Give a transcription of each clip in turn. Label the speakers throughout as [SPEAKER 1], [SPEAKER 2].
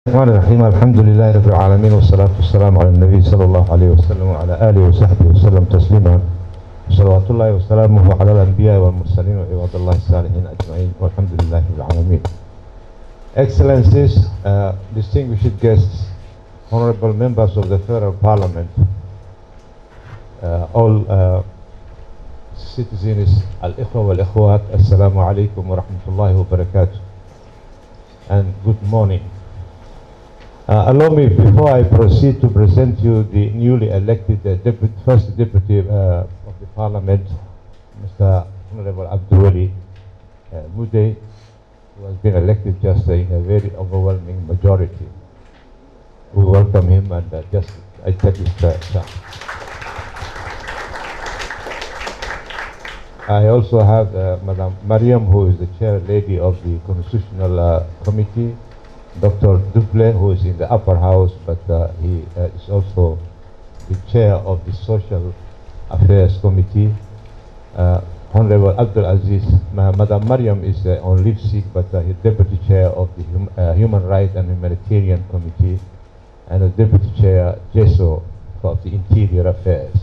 [SPEAKER 1] الرحمن الرحيم الحمد لله رب العالمين والصلاة والسلام على النبي صلى الله عليه وسلم وعلى آله وصحبه وسلم تسليما صلوات الله وسلامه على الأنبياء والمرسلين وعباد الله الصالحين أجمعين والحمد لله رب العالمين. Excellencies, distinguished guests, honorable members of the Federal Parliament, all citizens, al-ikhwa wal-ikhwat, assalamu alaikum wa rahmatullahi wa barakatuh, and good morning. Allow me, before I proceed, to present you the newly elected first deputy of the Parliament, Mr. Honorable Abdulwali Mude, who has been elected just in a very overwhelming majority. We welcome him and I take his chance. I also have Madam Mariam, who is the chair lady of the Constitutional Committee, Dr. Duple, who is in the upper house, but he is also the chair of the Social Affairs Committee. Honorable Abdul Aziz, Madam Mariam is on leave sick, but he's deputy chair of the Human Rights and Humanitarian Committee, and a deputy chair, JESO, of the Interior Affairs.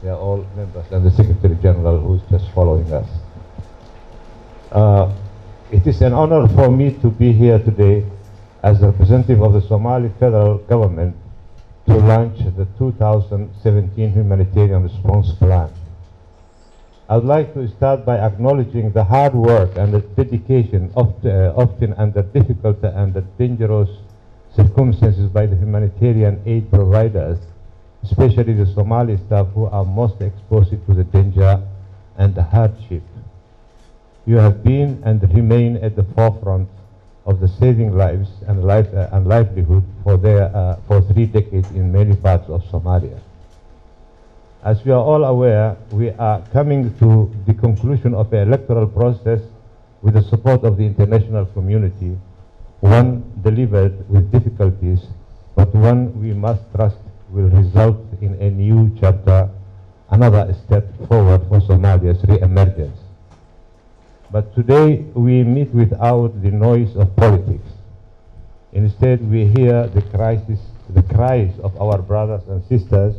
[SPEAKER 1] They are all members, and the Secretary General, who is just following us. It is an honor for me to be here today as representative of the Somali federal government to launch the 2017 Humanitarian Response Plan. I would like to start by acknowledging the hard work and the dedication, often under difficult and dangerous circumstances, by the humanitarian aid providers, especially the Somali staff who are most exposed to the danger and the hardship. You have been and remain at the forefront of the saving lives and livelihood for 3 decades in many parts of Somalia. As we are all aware, we are coming to the conclusion of the electoral process with the support of the international community, one delivered with difficulties, but one we must trust will result in a new chapter, another step forward for Somalia's re-emergence. But today we meet without the noise of politics. Instead, we hear the cries of our brothers and sisters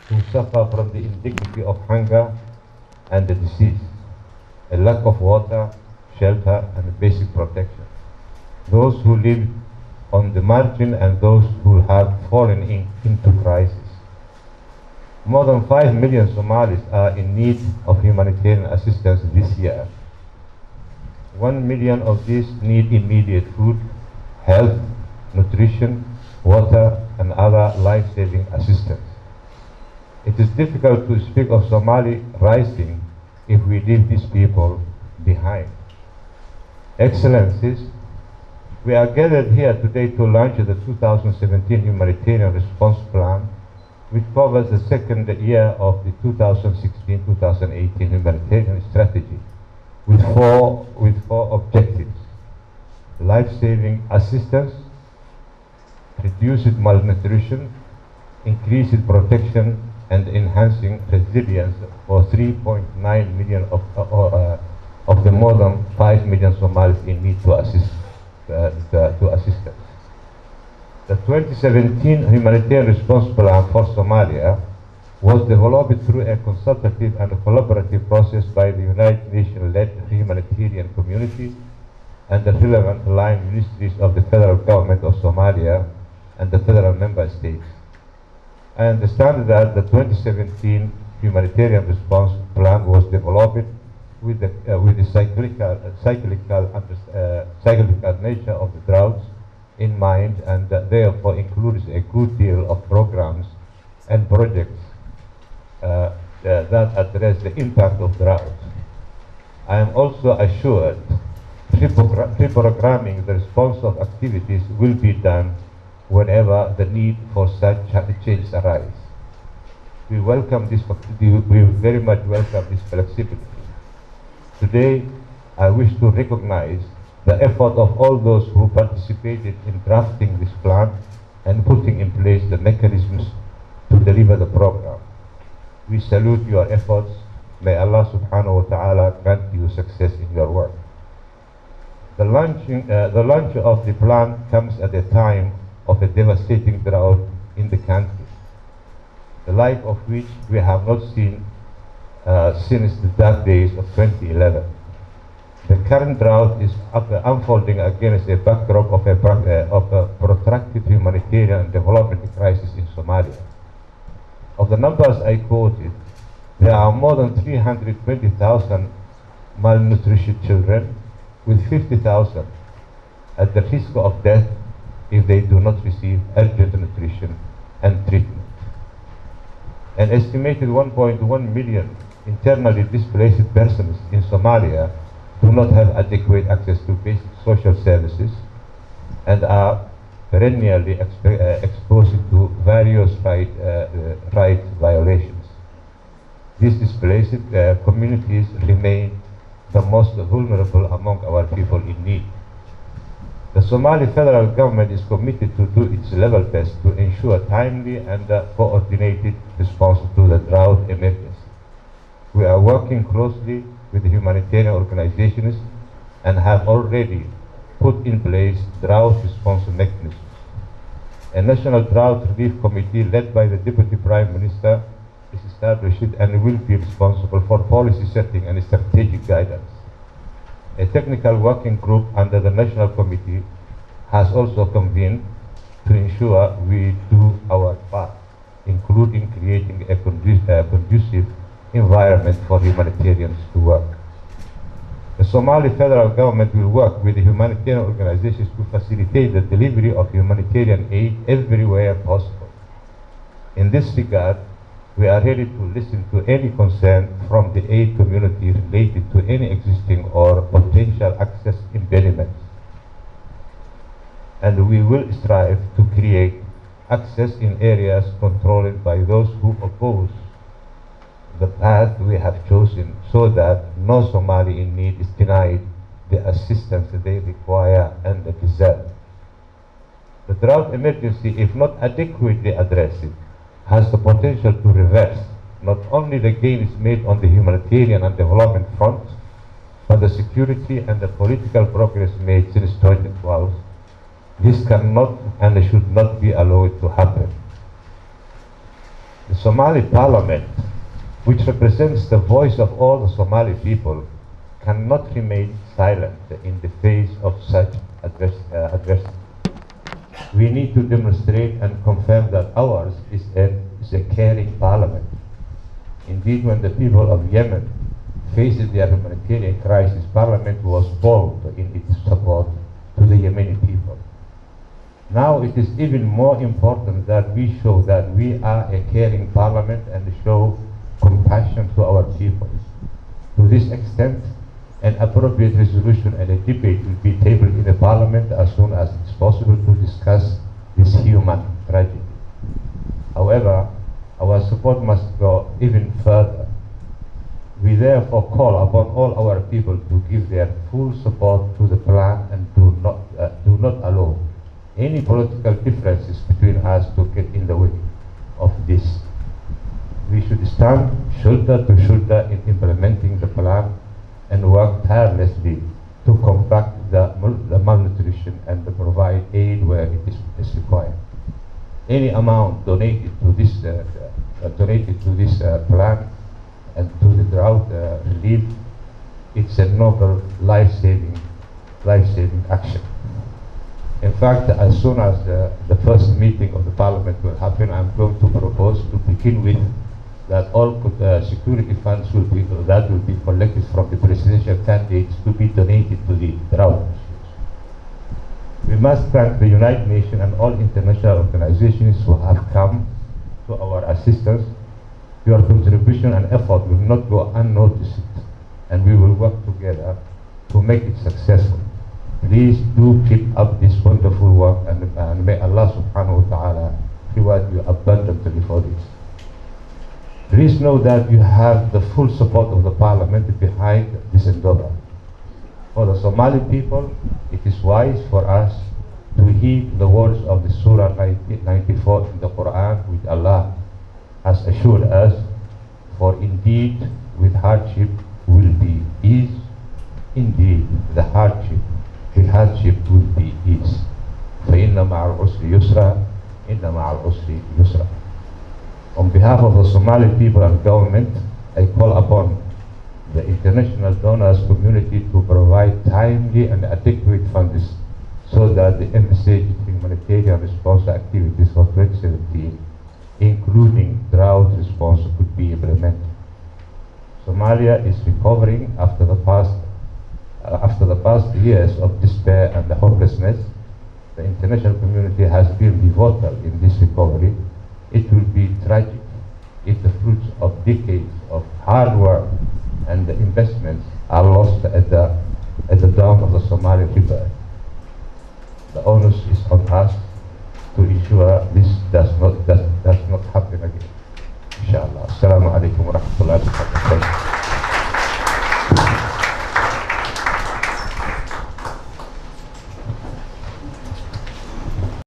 [SPEAKER 1] who suffer from the indignity of hunger and the disease, a lack of water, shelter, and basic protection. Those who live on the margin and those who have fallen into crisis. More than 5 million Somalis are in need of humanitarian assistance this year. 1 million of these need immediate food, health, nutrition, water, and other life-saving assistance. It is difficult to speak of Somali rising if we leave these people behind. Excellencies, we are gathered here today to launch the 2017 Humanitarian Response Plan, which covers the second year of the 2016-2018 humanitarian strategy, with four objectives: life-saving assistance, reduced malnutrition, increased protection, and enhancing resilience for 3.9 million of the more than 5 million Somalis in need to assistance. The 2017 Humanitarian Response Plan for Somalia was developed through a consultative and collaborative process by the United Nations-led humanitarian community and the relevant line ministries of the federal government of Somalia and the federal member states. I understand that the 2017 Humanitarian Response Plan was developed with the cyclical nature of the droughts in mind, and therefore includes a good deal of programs and projects that address the impact of drought. I am also assured reprogramming the response of activities will be done whenever the need for such change arises. We very much welcome this flexibility. Today, I wish to recognize the effort of all those who participated in drafting this plan and putting in place the mechanisms to deliver the program. We salute your efforts. May Allah subhanahu wa ta'ala grant you success in your work. The launch of the plan comes at a time of a devastating drought in the country, the like of which we have not seen since the dark days of 2011. The current drought is unfolding against a backdrop of a protracted humanitarian and development crisis in Somalia. Of the numbers I quoted, there are more than 320,000 malnourished children, with 50,000 at the risk of death if they do not receive urgent nutrition and treatment. An estimated 1.1 million internally displaced persons in Somalia do not have adequate access to basic social services and are perennially exposed to various right violations. These displaced communities remain the most vulnerable among our people in need. The Somali federal government is committed to do its level best to ensure timely and coordinated response to the drought emergency. We are working closely with the humanitarian organizations and have already put in place drought response mechanisms. A national drought relief committee led by the Deputy Prime Minister is established and will be responsible for policy setting and strategic guidance. A technical working group under the National Committee has also convened to ensure we do our part, including creating a conducive environment for humanitarians to work. The Somali federal government will work with the humanitarian organizations to facilitate the delivery of humanitarian aid everywhere possible. In this regard, we are ready to listen to any concern from the aid community related to any existing or potential access impediments. And we will strive to create access in areas controlled by those who oppose the path we have chosen, so that no Somali in need is denied the assistance they require and deserve. The drought emergency, if not adequately addressed, has the potential to reverse not only the gains made on the humanitarian and development front, but the security and the political progress made since 2012. This cannot and should not be allowed to happen. The Somali Parliament, which represents the voice of all the Somali people, cannot remain silent in the face of such adversity. We need to demonstrate and confirm that ours is a caring parliament. Indeed, when the people of Yemen faced their humanitarian crisis, Parliament was bold in its support to the Yemeni people. Now it is even more important that we show that we are a caring parliament and show compassion to our people. To this extent, an appropriate resolution and a debate will be tabled in the Parliament as soon as it is possible to discuss this human tragedy. However, our support must go even further. We therefore call upon all our people to give their full support to the plan and do not allow any political differences between us to get in the way of this. We should stand shoulder to shoulder in implementing the plan and work tirelessly to combat the malnutrition and to provide aid where it is required. Any amount donated to this plan and to the drought relief, it's a noble life-saving action. In fact, as soon as the first meeting of the Parliament will happen, I'm going to propose to begin with that all security funds will be collected from the presidential candidates to be donated to the drought. We must thank the United Nations and all international organizations who have come to our assistance. Your contribution and effort will not go unnoticed, and we will work together to make it successful. Please do keep up this wonderful work, and may Allah subhanahu wa ta'ala reward you abundantly for this. Please know that you have the full support of the Parliament behind this endeavor. For the Somali people, it is wise for us to heed the words of the Surah 94 in the Quran, which Allah has assured us, for indeed with hardship will be ease. Indeed, the hardship the hardship would be ease. فإن مع العسر يسرا إن مع العسر يسرا. On behalf of the Somali people and government, I call upon the international donors community to provide timely and adequate funds so that the envisaged humanitarian response activities for 2017, including drought response, could be implemented. Somalia is recovering after the past years of despair and hopelessness. The international community has been pivotal in this recovery. It will be tragic if the fruits of decades of hard work and the investments are lost at the dawn of the Somali River. The onus is on us